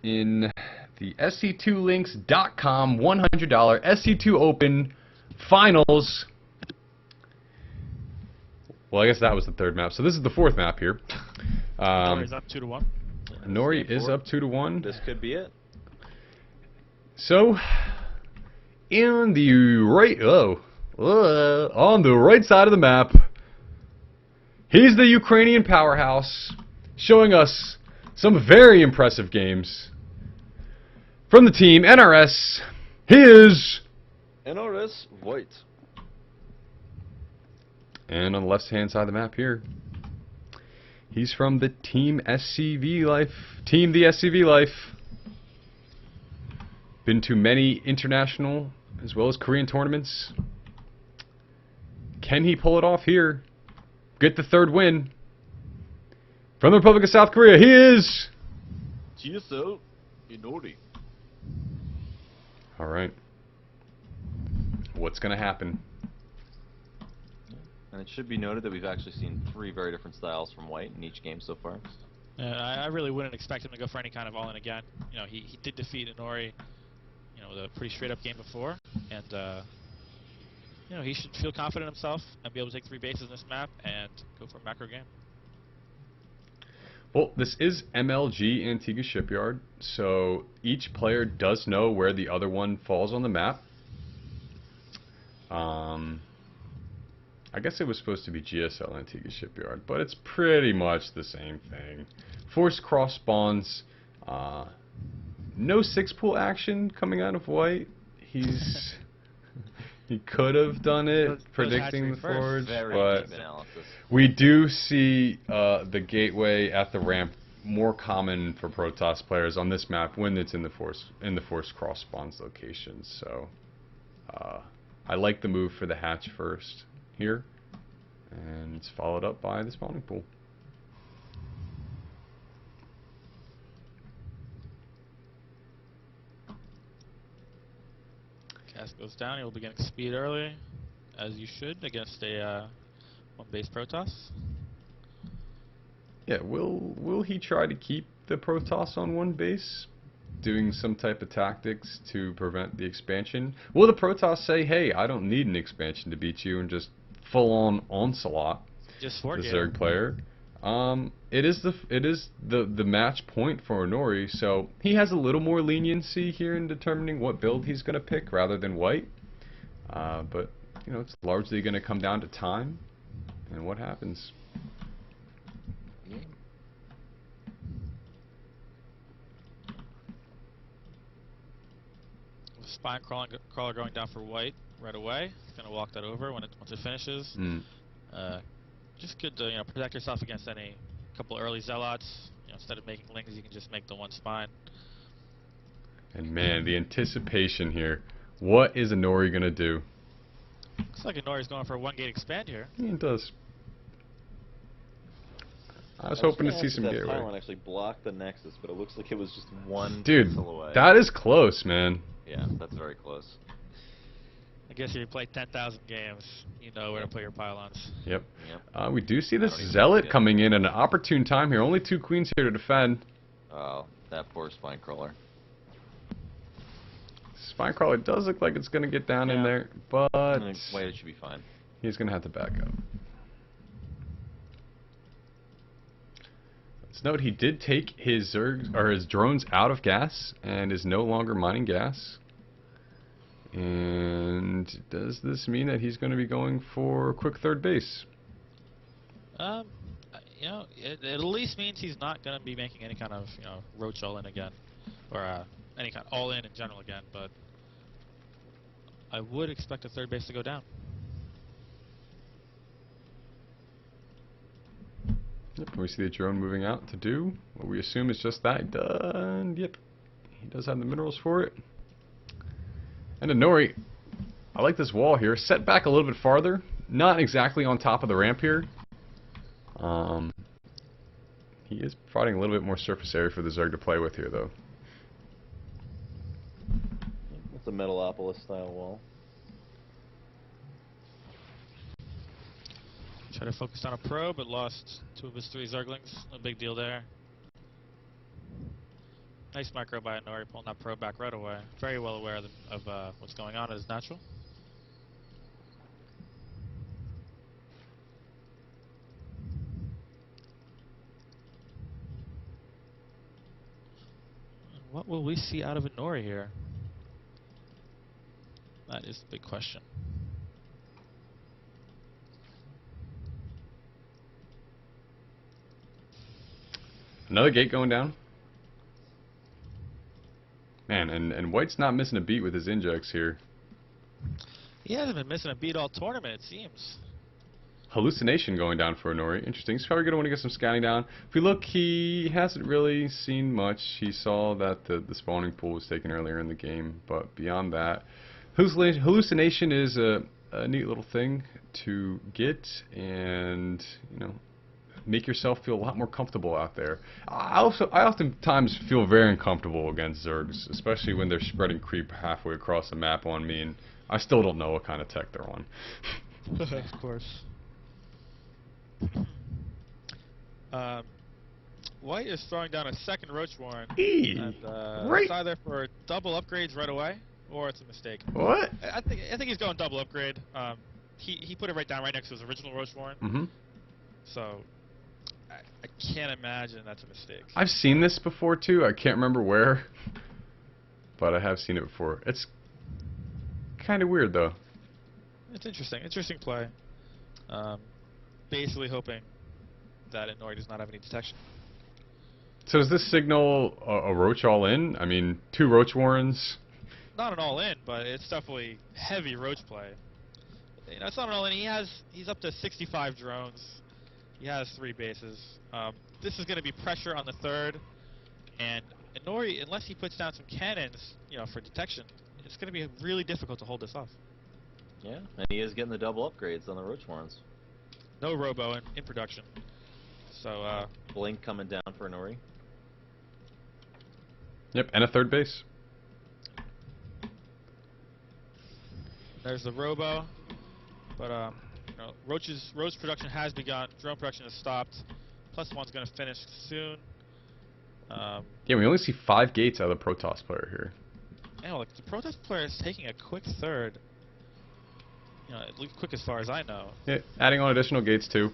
in the SC2Links.com $100 SC2 Open Finals. Well, I guess that was the third map. So this is the fourth map here. Nori's up 2-1. Nori is up 2-1. This could be it. So, on the right side of the map, he's the Ukrainian powerhouse, showing us some very impressive games from the team NRS. He is NrSWhite. And on the left-hand side of the map here, he's from the Team SCV Life. Team the SCV Life. Been to many international as well as Korean tournaments. Can he pull it off here? Get the third win. From the Republic of South Korea, he is TSLInori. Alright. What's going to happen? And it should be noted that we've actually seen 3 very different styles from White in each game so far. I really wouldn't expect him to go for any kind of all-in again. You know, he did defeat Inori, you know, with a pretty straight-up game before, and you know, he should feel confident in himself and be able to take 3 bases in this map and go for a macro game. Well, this is MLG Antigua Shipyard, so each player does know where the other one falls on the map. I guess it was supposed to be GSL Antigua Shipyard, but it's pretty much the same thing. Forced cross spawns. No 6-pool action coming out of White. He could have done it, predicting the forge, but we do see the gateway at the ramp more common for Protoss players on this map when it's in the forced cross spawns locations. So I like the move for the hatch first here, and it's followed up by the spawning pool. Cast goes down. He'll be getting speed early, as you should, against a one-base Protoss. Yeah, will he try to keep the Protoss on one base, doing some type of tactics to prevent the expansion? Will the Protoss say, "Hey, I don't need an expansion to beat you," and just full-on onslaught Just the forget Zerg player? It is the match point for Inori, so he has a little more leniency here in determining what build he's going to pick rather than White. But you know, it's largely going to come down to time and what happens. Spine crawler going down for White right away. He's going to walk that over once it finishes. Just good to, you know, protect yourself against any couple early zealots. You know, instead of making lings, you can just make the one spine. And man, the anticipation here. What is Inori gonna do? Looks like Inori's going for a 1-gate expand here. Yeah, it does. I was hoping to see some gateway. That pylon actually blocked the Nexus, but it looks like it was just one pixel away. That is close, man. Yeah, that's very close. I guess if you play 10,000 games, you know where to put your pylons. Yep. We do see this Zealot coming in at an opportune time here. Only 2 queens here to defend. Oh, that poor spine crawler. Spine crawler does look like it's going to get down in there, but Wait, it should be fine. He's going to have to back up. Let's note he did take his Zergs or his drones out of gas and is no longer mining gas. And does this mean that he's going to be going for quick third base? You know, it at least means he's not going to be making any kind of, you know, roach all-in again. Or any kind of all-in in general again, but I would expect a third base to go down. Yep, we see the drone moving out to do what we assume is just that. Done. Yep, he does have the minerals for it. And Inori, I like this wall here. Set back a little bit farther. Not exactly on top of the ramp here. He is providing a little bit more surface area for the Zerg to play with here, though. It's a Metalopolis style wall. Try to focus on a pro, but lost 2 of his 3 Zerglings. No big deal there. Nice micro by Nori, pulling that probe back right away. Very well aware of what's going on at his natural. What will we see out of Nori here? That is the big question. Another gate going down. Man, and White's not missing a beat with his injects here. He hasn't been missing a beat all tournament, it seems. Hallucination going down for Inori. Interesting. He's probably going to want to get some scouting down. If we look, he hasn't really seen much. He saw that the spawning pool was taken earlier in the game, but beyond that, hallucination is a neat little thing to get, and you know, make yourself feel a lot more comfortable out there. I oftentimes feel very uncomfortable against Zergs, especially when they're spreading creep halfway across the map on me, and I still don't know what kind of tech they're on. Of course. White is throwing down a second Roach Warren. And, right. It's either for double upgrades right away, or it's a mistake. What? I think he's going double upgrade. He put it right down right next to his original Roach Warren. Mm-hmm. So I can't imagine that's a mistake. I've seen this before too. I can't remember where, but I have seen it before. It's kind of weird though. It's interesting. Interesting play. Basically hoping that Inori does not have any detection. So does this signal a Roach all in? I mean, 2 Roach Warrens. Not an all in, but it's definitely heavy Roach play. You know, it's not an all in. He's up to 65 drones. He has 3 bases. This is going to be pressure on the third, and Inori, unless he puts down some cannons, you know, for detection, it's going to be really difficult to hold this off. Yeah, and he is getting the double upgrades on the Roach Warrens. No Robo in production. So, Blink coming down for Nori. Yep, and a 3rd base. There's the Robo, but you know, Roach production has begun. Drone production has stopped. +1's going to finish soon. Yeah, we only see 5 gates out of the Protoss player here. Yeah, look, the Protoss player is taking a quick third. You know, at least quick as far as I know. Yeah, adding on additional gates too.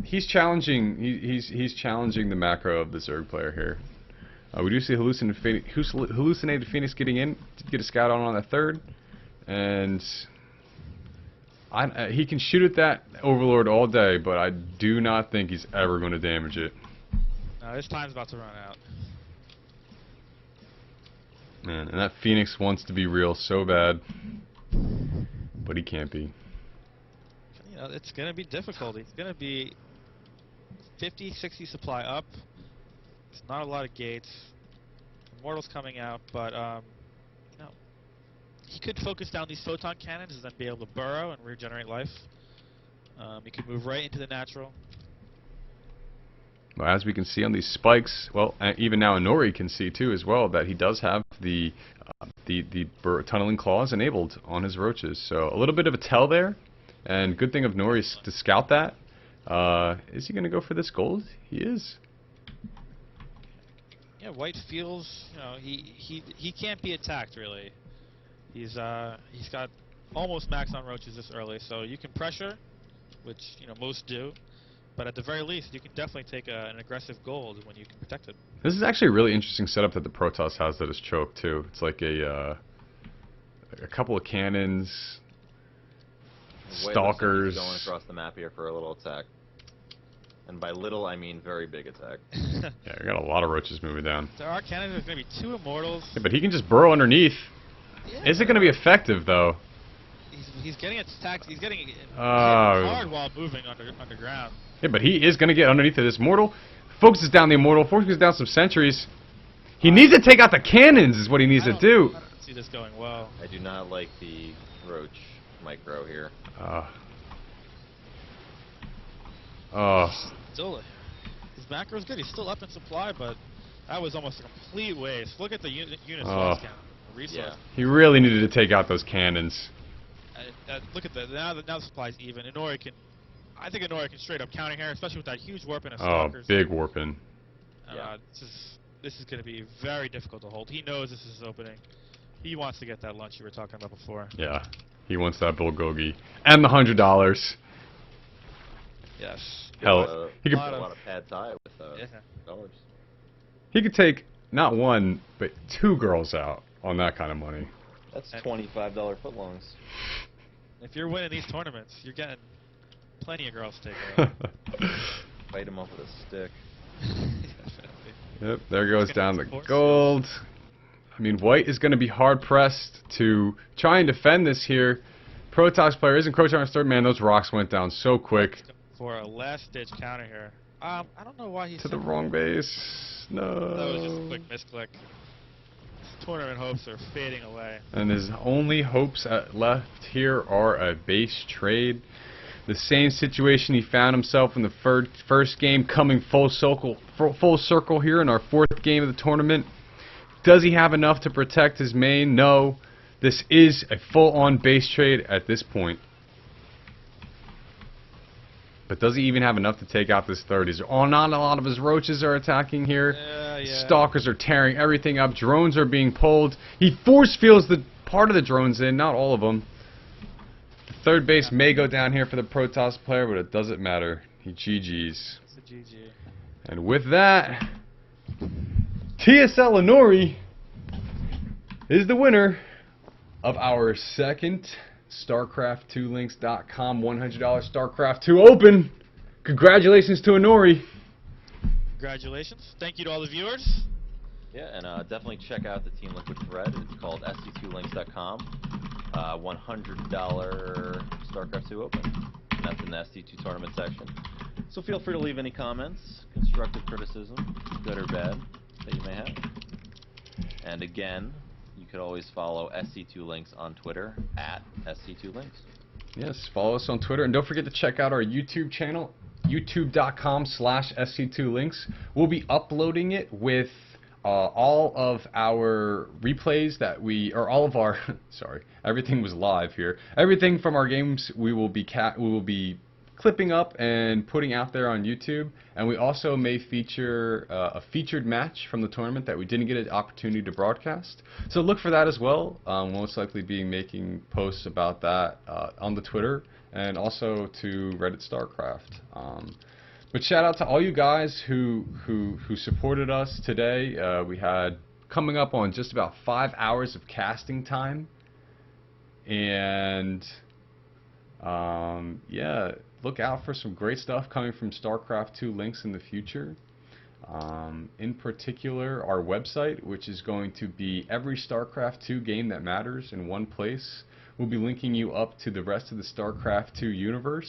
He's challenging. He's challenging the macro of the Zerg player here. We do see hallucinated Phoenix getting in to get a scout on the 3rd, and he can shoot at that Overlord all day, but I do not think he's ever going to damage it. No, his time's about to run out. Man, and that Phoenix wants to be real so bad, but he can't be. You know, it's going to be difficult. It's going to be 50, 60 supply up. It's not a lot of gates. Immortals coming out, but you know, he could focus down these photon cannons and then be able to burrow and regenerate life. He could move right into the natural. Well, as we can see on these spikes, well, even now Inori can see too as well that he does have the tunneling claws enabled on his roaches. So a little bit of a tell there, and good thing of Nori is to scout that. Is he going to go for this gold? He is. Yeah, White feels, you know, he can't be attacked really. He's got almost max on roaches this early, so you can pressure, which you know most do. But at the very least, you can definitely take an aggressive gold when you can protect it. This is actually a really interesting setup that the Protoss has that is choked too. It's like a couple of cannons, stalkers. Going across the map here for a little attack, and by little I mean very big attack. Yeah, we got a lot of roaches moving down. There are cannons. There's going to be 2 immortals. Yeah, but he can just burrow underneath. Yeah, is it going to be effective though? He's getting attacked. He's getting hit hard while moving underground. Yeah, but he is going to get underneath of this mortal. Focuses down the immortal. Focuses down some sentries. He needs to take out the cannons is what he needs to do. I don't see this going well. I do not like the Roach micro here. Still, his macro's good. He's still up in supply, but that was almost a complete waste. Look at the unit slots count. Resource. Yeah. He really needed to take out those cannons. Look at that. Now the supply's even. I think Inori can straight up counter here, especially with that huge warp and a Oh, stalkers. big warping. Yeah. God, this is going to be very difficult to hold. He knows this is his opening. He wants to get that lunch you were talking about before. Yeah, he wants that bulgogi and the $100. Yes. Hell, he could a lot of pad thai with dollars. He could take not one but 2 girls out on that kind of money. That's $25 footlongs. If you're winning these tournaments, you're getting plenty of girls to take out. Fight him off with a stick. Yep, there goes down the gold. I mean, White is going to be hard-pressed to try and defend this here. Protoss player is encroaching on his third man. Those rocks went down so quick. For a last-ditch counter here. I don't know why he's... To the wrong base. No. That was just a quick misclick. His tournament hopes are fading away. And his only hopes left here are a base trade. The same situation he found himself in the first game, coming full circle here in our 4th game of the tournament. Does he have enough to protect his main? No. This is a full-on base trade at this point. But does he even have enough to take out this 30s? Oh, not a lot of his roaches are attacking here. Yeah. Stalkers are tearing everything up. Drones are being pulled. He force fields the part of the drones in, not all of them. The third base may go down here for the Protoss player, but it doesn't matter. He GG's. It's a GG. And with that, TSLInori is the winner of our second StarCraft2Links.com $100 StarCraft 2 Open. Congratulations to Inori. Congratulations. Thank you to all the viewers. Yeah, and definitely check out the Team Liquid thread. It's called SC2Links.com. $100 StarCraft 2 Open. And that's in the SC2 tournament section. So feel free to leave any comments, constructive criticism, good or bad, that you may have. And again, you could always follow SC2Links on Twitter at SC2Links. Yes, follow us on Twitter. And don't forget to check out our YouTube channel, youtube.com/SC2Links. We'll be uploading it with all of our replays that all of our, sorry, everything was live here. Everything from our games we will be clipping up and putting out there on YouTube, and we also may feature a featured match from the tournament that we didn't get an opportunity to broadcast. So look for that as well. Most likely be making posts about that on the Twitter and also to Reddit StarCraft. But shout out to all you guys who supported us today. We had coming up on just about 5 hours of casting time, and yeah, look out for some great stuff coming from StarCraft 2 Links in the future. In particular, our website, which is going to be every StarCraft 2 game that matters in one place. We'll be linking you up to the rest of the StarCraft 2 universe.